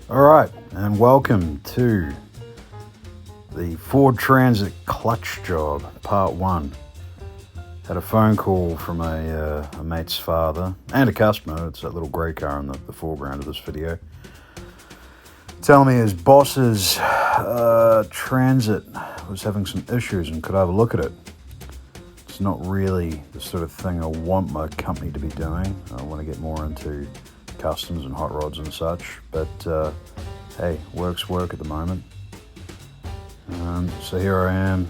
Alright, and welcome to the Ford Transit clutch job, part 1. Had a phone call from a mate's father and a customer. It's that little grey car in the foreground of this video, telling me his boss's Transit was having some issues and could I have a look at it. It's not really the sort of thing I want my company to be doing. I want to get more into customs and hot rods and such, but hey, work's work at the moment. So here I am,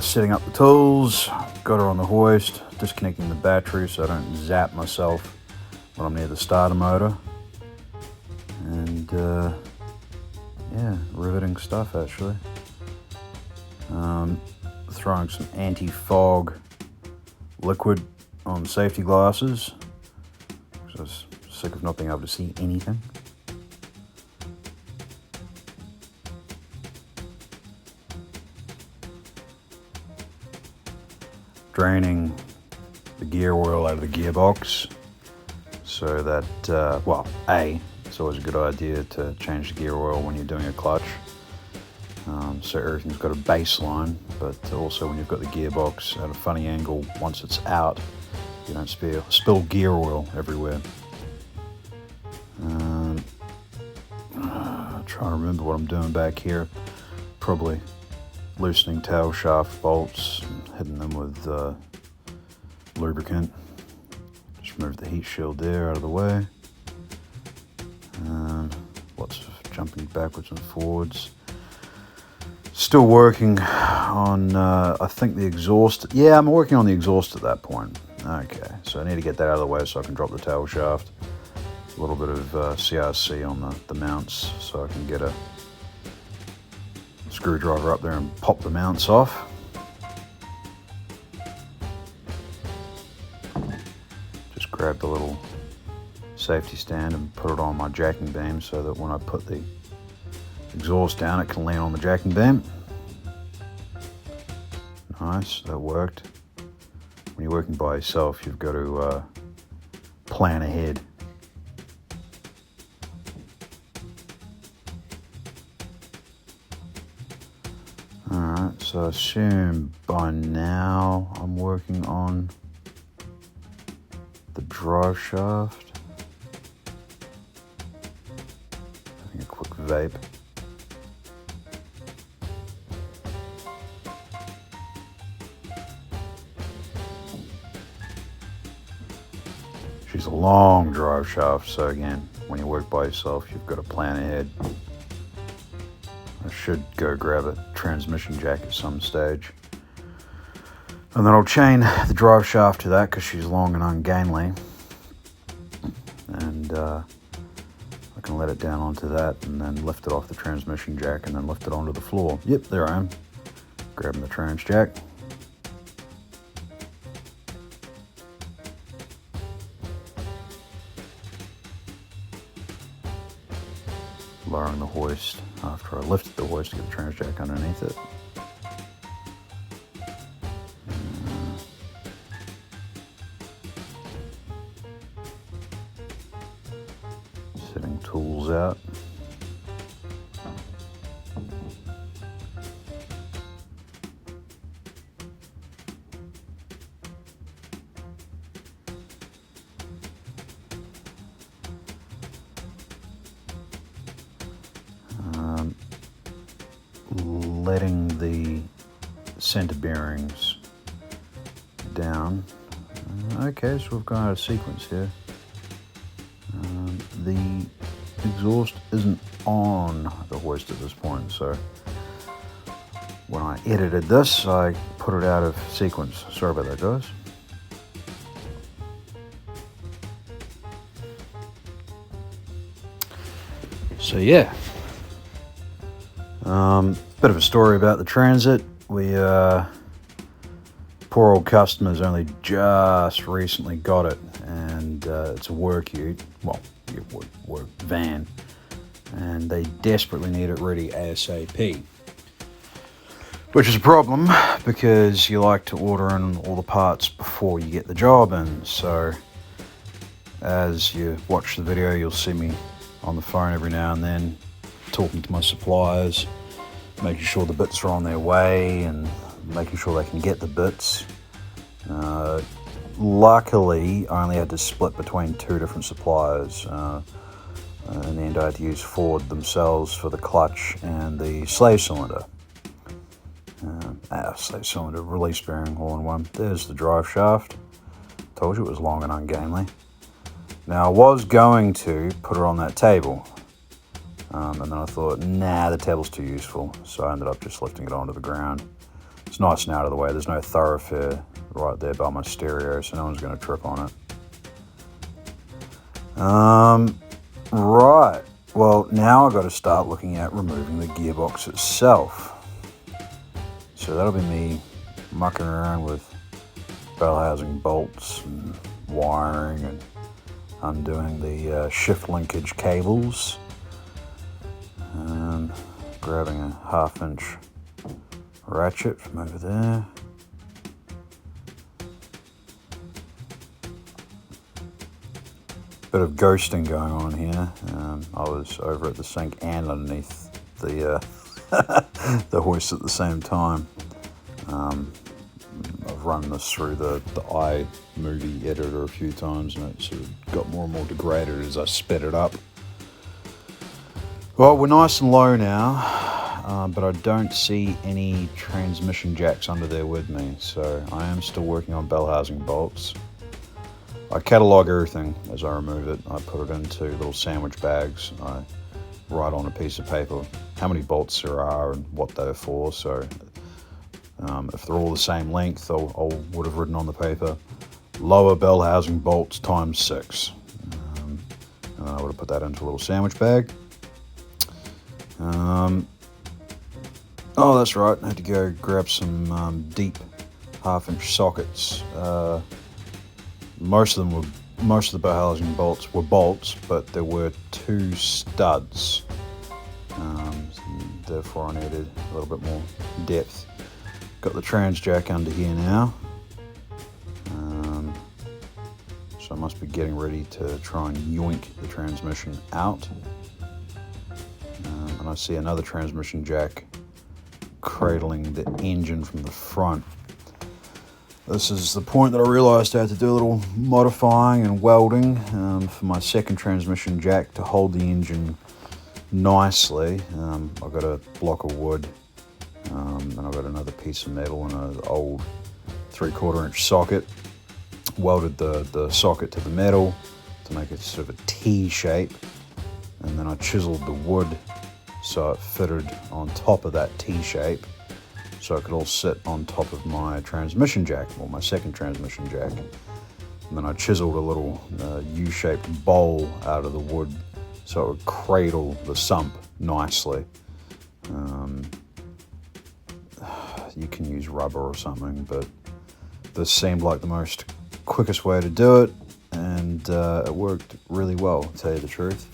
setting up the tools, got her on the hoist, disconnecting the battery so I don't zap myself when I'm near the starter motor, and yeah, riveting stuff actually. Throwing some anti-fog liquid on safety glasses, because I was sick of not being able to see anything. Draining the gear oil out of the gearbox so that, it's always a good idea to change the gear oil when you're doing a clutch. So everything's got a baseline, but also when you've got the gearbox at a funny angle, once it's out, you don't spill gear oil everywhere. Trying to remember what I'm doing back here. Probably loosening tail shaft bolts, hitting them with lubricant. Just remove the heat shield there out of the way. Lots of jumping backwards and forwards. Still working on, I think the exhaust. Yeah, I'm working on the exhaust at that point. Okay, so I need to get that out of the way so I can drop the tail shaft. A little bit of CRC on the mounts so I can get a screwdriver up there and pop the mounts off. Just grab the little safety stand and put it on my jacking beam so that when I put the exhaust down it can lean on the jacking beam. Nice, that worked. When you're working by yourself, you've got to plan ahead. Alright, so I assume by now I'm working on the drive shaft. Having a quick vape. She's a long drive shaft, so again, when you work by yourself, you've got to plan ahead. I should go grab a transmission jack at some stage. And then I'll chain the drive shaft to that because she's long and ungainly. And I can let it down onto that and then lift it off the transmission jack and then lift it onto the floor. Yep, there I am. Grabbing the trans jack. Lowering the hoist after I lifted the hoist to get the trans jack underneath it. Setting tools out. Letting the center bearings down. Okay, so we've gone out of sequence here. The exhaust isn't on the hoist at this point, so when I edited this, I put it out of sequence. Sorry about that, guys. So yeah. Bit of a story about the Transit. We, poor old customers only just recently got it, and it's a work ute, work van, and they desperately need it ready ASAP. Which is a problem because you like to order in all the parts before you get the job in. So as you watch the video, you'll see me on the phone every now and then, talking to my suppliers, making sure the bits are on their way and making sure they can get the bits. Luckily, I only had to split between 2 different suppliers. In the end, I had to use Ford themselves for the clutch and the slave cylinder. Slave cylinder, release bearing, all in one. There's the drive shaft. Told you it was long and ungainly. Now, I was going to put it on that table. And then I thought, nah, the table's too useful. So I ended up just lifting it onto the ground. It's nice and out of the way. There's no thoroughfare right there by my stereo, so no one's going to trip on it. Right. Well, now I've got to start looking at removing the gearbox itself. So that'll be me mucking around with bell housing bolts and wiring and undoing the shift linkage cables. And grabbing a 1/2-inch ratchet from over there. Bit of ghosting going on here. I was over at the sink and underneath the the hoist at the same time. I've run this through the iMovie editor a few times, and it sort of got more and more degraded as I sped it up. Well, we're nice and low now, but I don't see any transmission jacks under there with me, so I am still working on bell housing bolts. I catalogue everything as I remove it. I put it into little sandwich bags. I write on a piece of paper how many bolts there are and what they're for, so if they're all the same length, I would have written on the paper, lower bell housing bolts times 6. And I would have put that into a little sandwich bag. Oh, that's right. I had to go grab some deep 1/2-inch sockets. Most of the bell housing bolts were bolts, but there were 2 studs. Therefore, I needed a little bit more depth. Got the trans jack under here now. So I must be getting ready to try and yoink the transmission out. And I see another transmission jack cradling the engine from the front. This is the point that I realised I had to do a little modifying and welding for my second transmission jack to hold the engine nicely. I've got a block of wood, and I've got another piece of metal and an old 3/4-inch socket. Welded the socket to the metal to make it sort of a T shape, and then I chiseled the wood so it fitted on top of that T shape, so it could all sit on top of my transmission jack, or my second transmission jack. And then I chiseled a little U-shaped bowl out of the wood so it would cradle the sump nicely. You can use rubber or something, but this seemed like the most quickest way to do it, and it worked really well, to tell you the truth.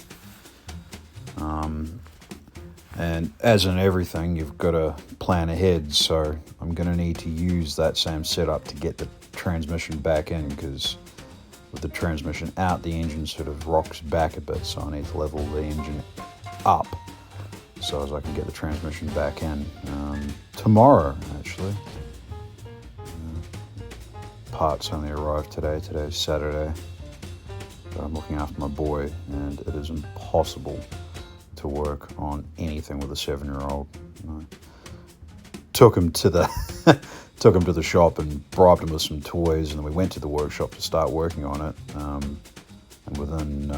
And as in everything, you've got to plan ahead, so I'm going to need to use that same setup to get the transmission back in, because with the transmission out, the engine sort of rocks back a bit, so I need to level the engine up so as I can get the transmission back in. Tomorrow, actually. Parts only arrived today. Today's Saturday. But I'm looking after my boy, and it is impossible to work on anything with a 7-year-old. Took him to the shop and bribed him with some toys, and then we went to the workshop to start working on it. And within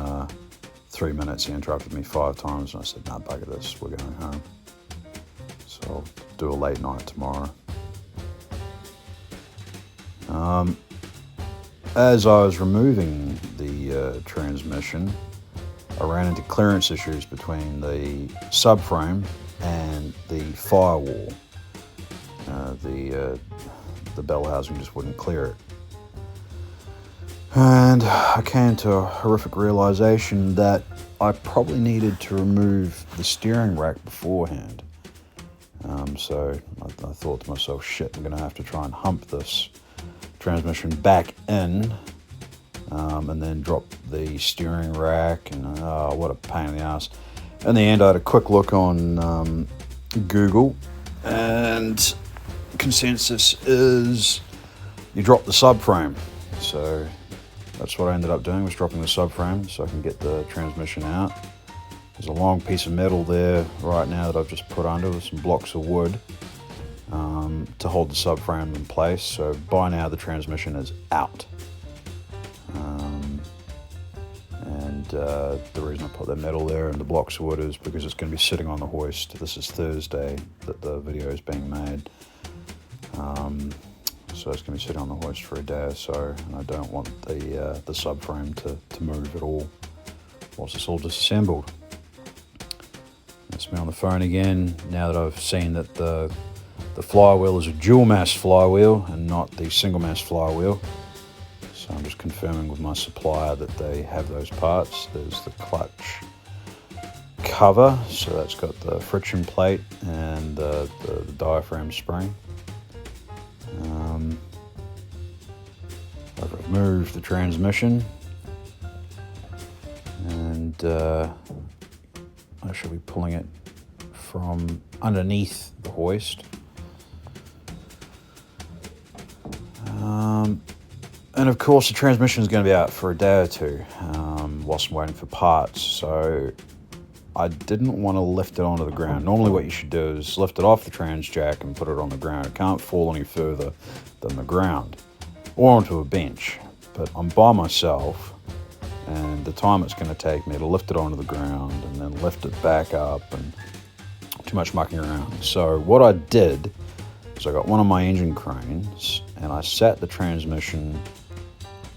3 minutes, he interrupted me 5 times, and I said, "Nah, bugger this, we're going home." So I'll do a late night tomorrow. As I was removing the transmission, I ran into clearance issues between the subframe and the firewall. The bell housing just wouldn't clear it. And I came to a horrific realization that I probably needed to remove the steering rack beforehand. So I thought to myself, shit, I'm going to have to try and hump this transmission back in and then drop the steering rack, and what a pain in the ass. In the end, I had a quick look on Google, and consensus is you drop the subframe. So that's what I ended up doing, was dropping the subframe so I can get the transmission out. There's a long piece of metal there right now that I've just put under with some blocks of wood to hold the subframe in place. So by now the transmission is out. The reason I put that metal there and the blocks of wood is because it's going to be sitting on the hoist. This is Thursday that the video is being made. So it's going to be sitting on the hoist for a day or so, and I don't want the subframe to move at all whilst it's all disassembled. That's me on the phone again, now that I've seen that the flywheel is a dual mass flywheel and not the single mass flywheel. So I'm just confirming with my supplier that they have those parts. There's the clutch cover, so that's got the friction plate and the diaphragm spring. I've removed the transmission, and I shall be pulling it from underneath the hoist. And of course the transmission is going to be out for a day or two whilst I'm waiting for parts, so I didn't want to lift it onto the ground. Normally what you should do is lift it off the trans jack and put it on the ground. It can't fall any further than the ground or onto a bench. But I'm by myself, and the time it's going to take me to lift it onto the ground and then lift it back up, and too much mucking around. So what I did is I got one of my engine cranes and I sat the transmission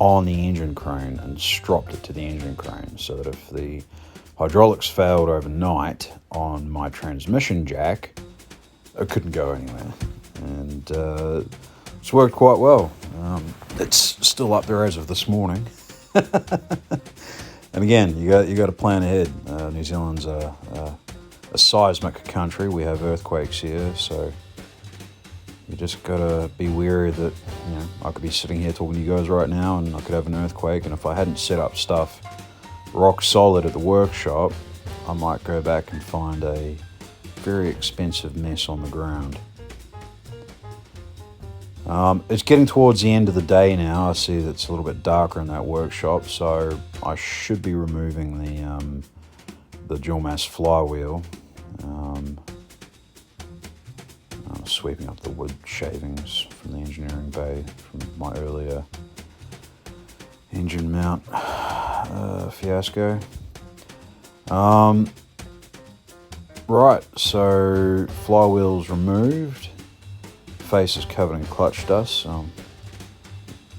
on the engine crane and stropped it to the engine crane, so that if the hydraulics failed overnight on my transmission jack, it couldn't go anywhere. And it's worked quite well. It's still up there as of this morning. And again, you got to plan ahead. New Zealand's a seismic country. We have earthquakes here, so you just got to be wary that, you know, I could be sitting here talking to you guys right now and I could have an earthquake, and if I hadn't set up stuff rock solid at the workshop, I might go back and find a very expensive mess on the ground. It's getting towards the end of the day now. I see that it's a little bit darker in that workshop, so I should be removing the dual mass flywheel. Sweeping up the wood shavings from the engineering bay from my earlier engine mount fiasco. Right, so flywheel's removed, face is covered in clutch dust, so I'm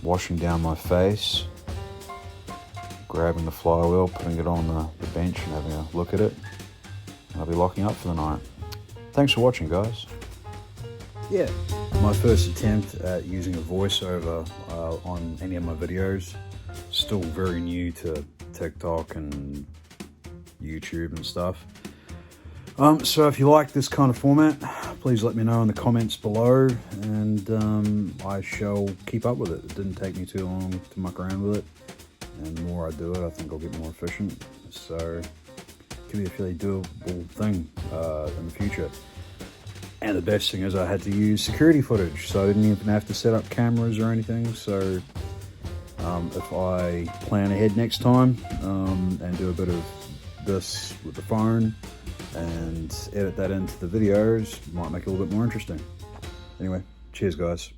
washing down my face, grabbing the flywheel, putting it on the bench and having a look at it, and I'll be locking up for the night. Thanks for watching, guys. Yeah, my first attempt at using a voiceover on any of my videos. Still very new to TikTok and YouTube and stuff. So if you like this kind of format, please let me know in the comments below, and I shall keep up with it. It didn't take me too long to muck around with it, and the more I do it, I think I'll get more efficient. So it can be a fairly doable thing in the future. And the best thing is I had to use security footage, so I didn't even have to set up cameras or anything. So if I plan ahead next time and do a bit of this with the phone and edit that into the videos, might make it a little bit more interesting. Anyway, cheers guys.